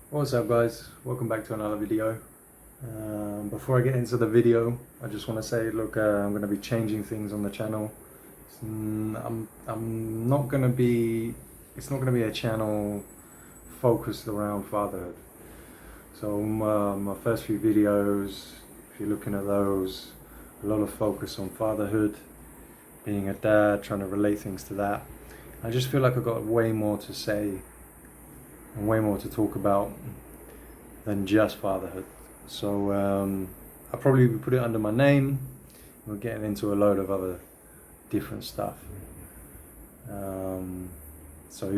What's up guys, welcome back to another video. Before I get into the video, I just want to say, look, I'm going to be changing things on the channel. I'm not going to be, it's not going to be a channel focused around fatherhood. So my first few videos, if you're looking at those, a lot of focus on fatherhood, being a dad, trying to relate things to that. I just feel like I've got way more to say and way more to talk about than just fatherhood. So I'll probably put it under my name. We're getting into a load of other different stuff. So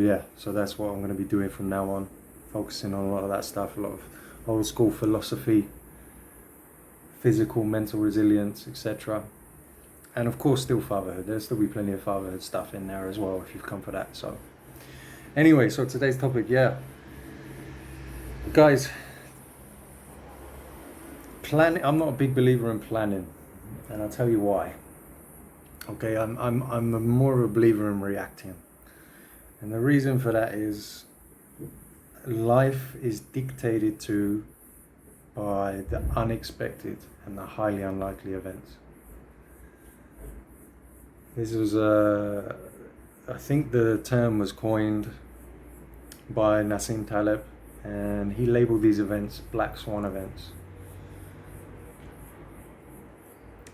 that's what I'm going to be doing from now on, focusing on a lot of that stuff, a lot of old school philosophy, physical, mental resilience, etc. And of course still fatherhood. There's still be plenty of fatherhood stuff in there as well if you've come for that. So anyway, so today's topic, guys, planning. I'm not a big believer in planning, and I'll tell you why. Okay, I'm more of a believer in reacting, and the reason for that is life is dictated to by the unexpected and the highly unlikely events. This was I think the term was coined by Nassim Taleb, and he labeled these events Black Swan events.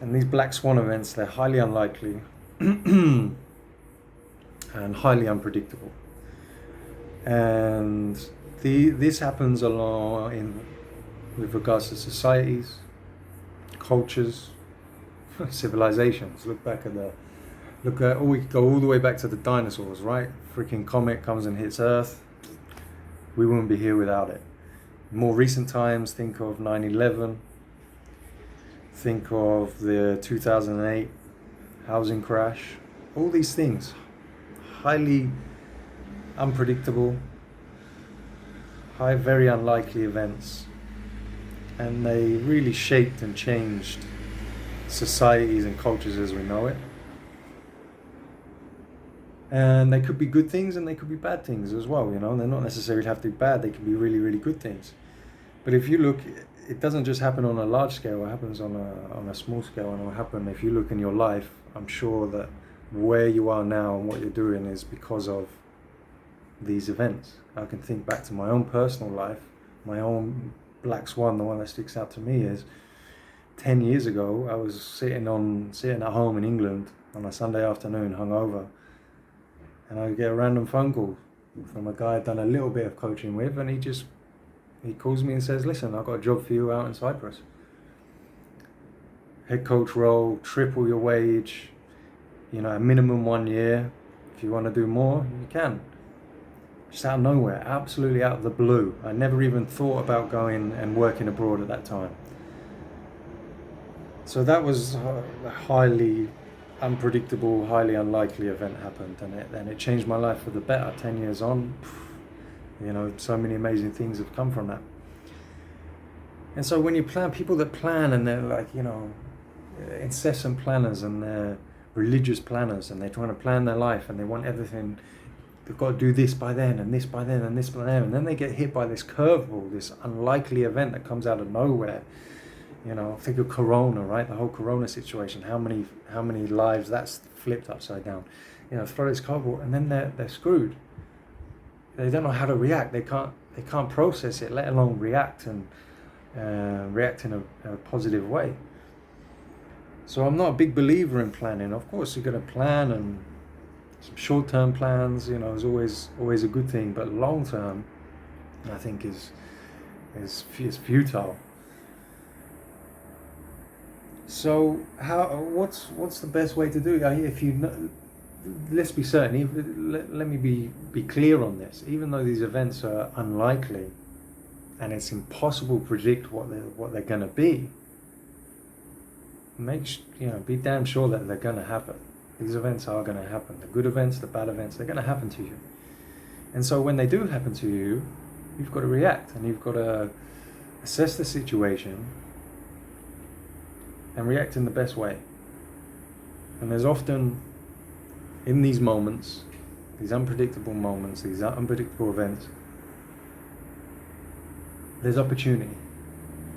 And these Black Swan events, they're highly unlikely and highly unpredictable. And this happens a lot with regards to societies, cultures, civilizations. We could go all the way back to the dinosaurs, right? Freaking comet comes and hits Earth. We wouldn't be here without it. More recent times, think of 9/11. Think of the 2008 housing crash. All these things, highly unpredictable, very unlikely events. And they really shaped and changed societies and cultures as we know it. And they could be good things and they could be bad things as well, you know. They're not necessarily have to be bad, they can be really, really good things. But if you look, it doesn't just happen on a large scale, it happens on a small scale, and it will happen if you look in your life. I'm sure that where you are now and what you're doing is because of these events. I can think back to my own personal life, my own Black Swan, the one that sticks out to me is 10 years ago, I was sitting at home in England on a Sunday afternoon, hungover, and I get a random phone call from a guy I'd done a little bit of coaching with, and he calls me and says, listen, I've got a job for you out in Cyprus. Head coach role, triple your wage, a minimum 1 year. If you want to do more, you can. Just out of nowhere, absolutely out of the blue. I never even thought about going and working abroad at that time. So that was a highly unpredictable, highly unlikely event happened, and it changed my life for the better. 10 years on, so many amazing things have come from that. And so when you plan, people that plan and they're like, incessant planners, and they're religious planners, and they're trying to plan their life, and they want everything, they've got to do this by then, and this by then, and this by then, and then they get hit by this curveball, this unlikely event that comes out of nowhere. Think of Corona, right? The whole Corona situation, how many lives that's flipped upside down. Throw this curveball, and then they're screwed. They don't know how to react. They can't process it, let alone react and react in a positive way. So I'm not a big believer in planning. Of course, you're going to plan, and some short-term plans, is always a good thing. But long-term, I think is futile. So what's the best way to do it? Let's be certain. Let me be clear on this. Even though these events are unlikely, and it's impossible to predict what they're going to be, be damn sure that they're going to happen. These events are going to happen. The good events, the bad events, they're going to happen to you. And so when they do happen to you, you've got to react, and you've got to assess the situation and react in the best way. And there's often, in these moments, these unpredictable moments, these unpredictable events, there's opportunity.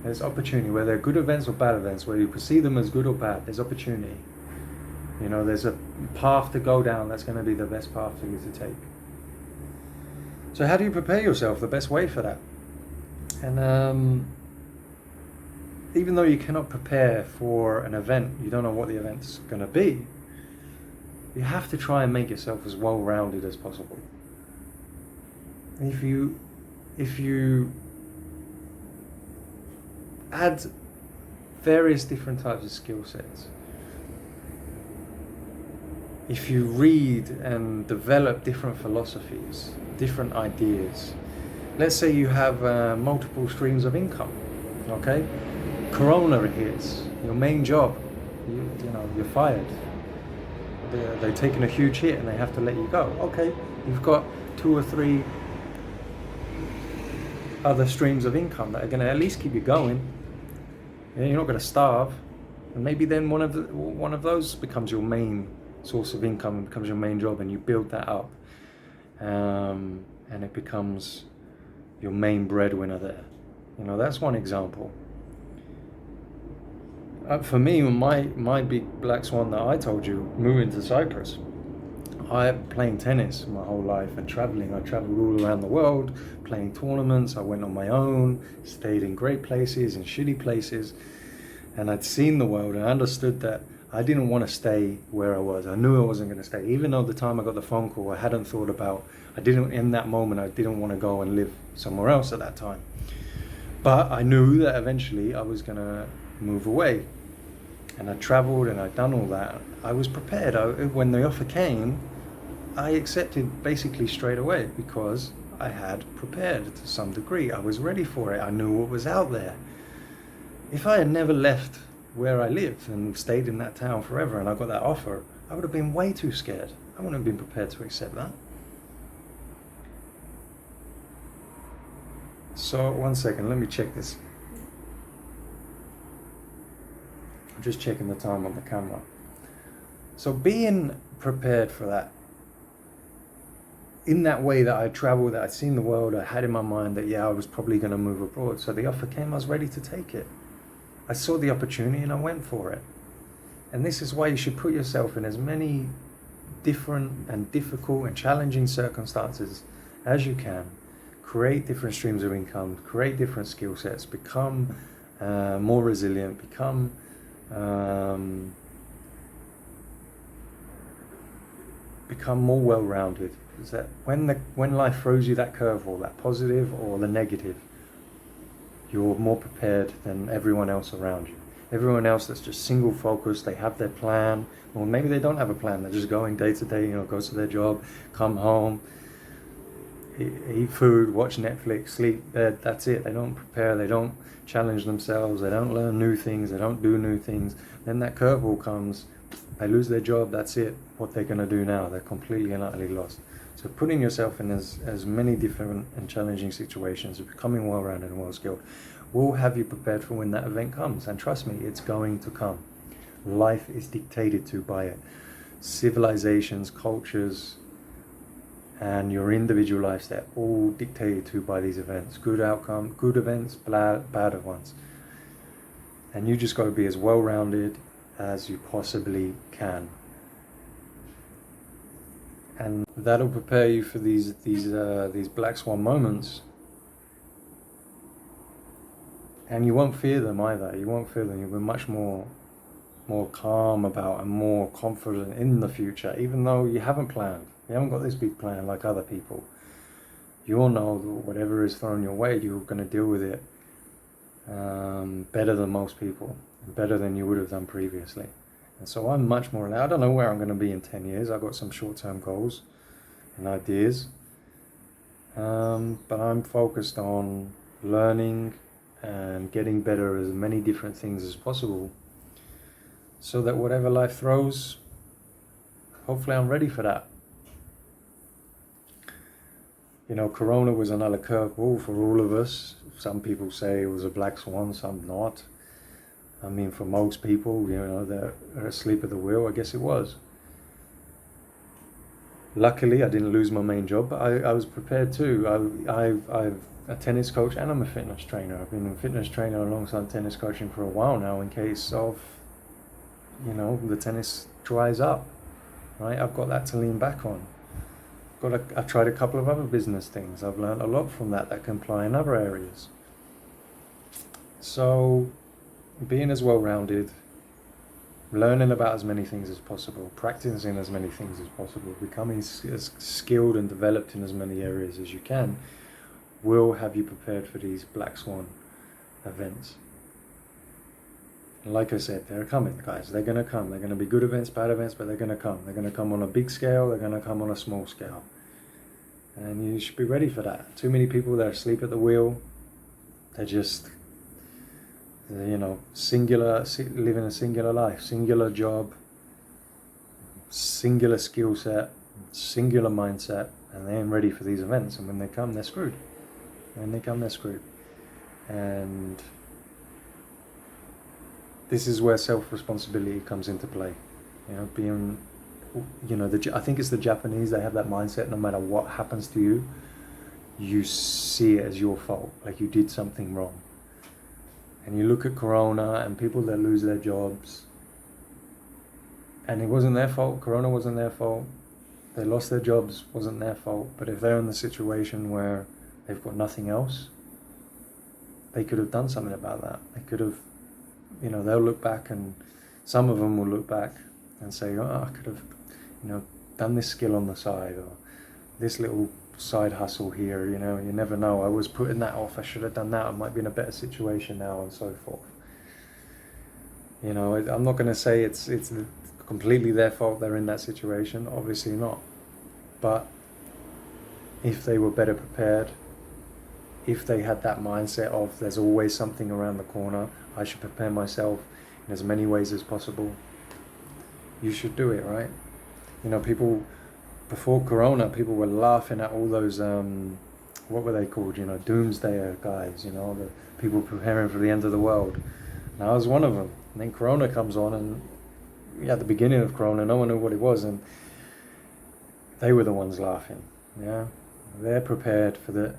There's opportunity, whether they're good events or bad events, whether you perceive them as good or bad, there's opportunity. You know, there's a path to go down that's going to be the best path for you to take. So how do you prepare yourself? The best way for that? And even though you cannot prepare for an event, you don't know what the event's going to be, you have to try and make yourself as well-rounded as possible. If you add various different types of skill sets, if you read and develop different philosophies, different ideas, let's say you have multiple streams of income, okay? Corona hits, your main job, you're fired. They're taking a huge hit and they have to let you go. Okay, you've got 2 or 3 other streams of income that are going to at least keep you going. You're not going to starve, and maybe then one of those becomes your main source of income, and becomes your main job, and you build that up, and it becomes your main breadwinner there. That's one example. For me, my big black swan that I told you, moving to Cyprus, I playing tennis my whole life and traveling. I traveled all around the world, playing tournaments. I went on my own, stayed in great places and shitty places, and I'd seen the world and I understood that I didn't want to stay where I was. I knew I wasn't going to stay. Even though the time I got the phone call, I hadn't thought about, in that moment, I didn't want to go and live somewhere else at that time. But I knew that eventually I was going to move away. And I traveled and I'd done all that. I was prepared. When the offer came, I accepted basically straight away because I had prepared to some degree. I was ready for it. I knew what was out there. If I had never left where I lived and stayed in that town forever and I got that offer, I would have been way too scared. I wouldn't have been prepared to accept that. So, one second, let me check this. I'm just checking the time on the camera. So being prepared for that, in that way that I traveled, that I'd seen the world, I had in my mind that, I was probably going to move abroad. So the offer came, I was ready to take it. I saw the opportunity and I went for it. And this is why you should put yourself in as many different and difficult and challenging circumstances as you can. Create different streams of income, create different skill sets, become more resilient, become more well-rounded. Is that when life throws you that curveball, that positive or the negative, you're more prepared than everyone else around you. Everyone else that's just single focused, they have their plan, or maybe they don't have a plan, they're just going day to day, go to their job, come home, eat food, watch Netflix, sleep, bed, that's it. They don't prepare, they don't challenge themselves, they don't learn new things, they don't do new things. Then that curveball comes, they lose their job, that's it. What they're going to do now, they're completely and utterly lost. So putting yourself in as many different and challenging situations, becoming well-rounded and well-skilled, will have you prepared for when that event comes. And trust me, it's going to come. Life is dictated to by it. Civilizations, cultures, and your individual lives, they're all dictated to by these events. Good outcome, good events, bad ones. And you just got to be as well-rounded as you possibly can. And that'll prepare you for these black swan moments. And you won't fear them either. You won't fear them. You'll be much more calm about and more confident in the future, even though you haven't planned. You haven't got this big plan like other people. You'll know that whatever is thrown your way, you're going to deal with it better than most people, and better than you would have done previously. And so I'm much more, I don't know where I'm going to be in 10 years. I've got some short-term goals and ideas. But I'm focused on learning and getting better at as many different things as possible, so that whatever life throws, hopefully I'm ready for that. Corona was another curveball for all of us. Some people say it was a black swan, some not. I mean, for most people, that are asleep at the wheel, I guess it was. Luckily, I didn't lose my main job, but I was prepared too. I'm a tennis coach and I'm a fitness trainer. I've been a fitness trainer alongside tennis coaching for a while now in case of, the tennis dries up, right? I've got that to lean back on. I've tried a couple of other business things. I've learned a lot from that can apply in other areas. So, being as well-rounded, learning about as many things as possible, practicing as many things as possible, becoming as skilled and developed in as many areas as you can, will have you prepared for these Black Swan events. And like I said, they're coming, guys. They're going to come. They're going to be good events, bad events, but they're going to come. They're going to come on a big scale. They're going to come on a small scale. And you should be ready for that. Too many people that are asleep at the wheel. They're just, living a singular life, singular job, singular skill set, singular mindset, and they ain't ready for these events. And when they come, they're screwed. And this is where self-responsibility comes into play. I think it's the Japanese, they have that mindset, no matter what happens to you, you see it as your fault, like you did something wrong. And you look at Corona and people that lose their jobs, and it wasn't their fault. Corona wasn't their fault. They lost their jobs, wasn't their fault. But if they're in the situation where they've got nothing else, they could have done something about that. They could have, they'll look back, and some of them will look back and say, oh, I could have, done this skill on the side, or this little side hustle here, you never know. I was putting that off. I should have done that. I might be in a better situation now, and so forth. I'm not going to say it's completely their fault they're in that situation. Obviously not. But if they were better prepared, if they had that mindset of there's always something around the corner, I should prepare myself in as many ways as possible, you should do it, right? People, before Corona, people were laughing at all those, what were they called, doomsdayer guys, the people preparing for the end of the world. And I was one of them. And then Corona comes on, and at the beginning of Corona, no one knew what it was, and they were the ones laughing. Yeah, they're prepared for the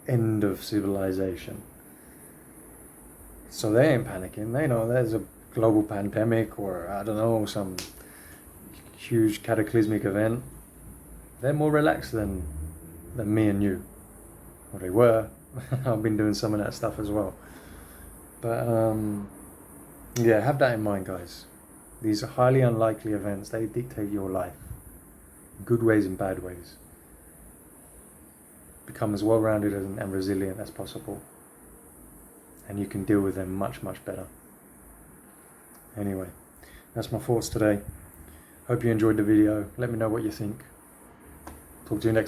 end of civilization. So they ain't panicking. They know there's a global pandemic, or I don't know, some huge cataclysmic event. They're more relaxed than me and you. Or they were. I've been doing some of that stuff as well. But have that in mind, guys. These are highly unlikely events. They dictate your life. Good ways and bad ways. Become as well-rounded and resilient as possible. And you can deal with them much, much better. Anyway, that's my thoughts today. Hope you enjoyed the video. Let me know what you think. Talk to you next time.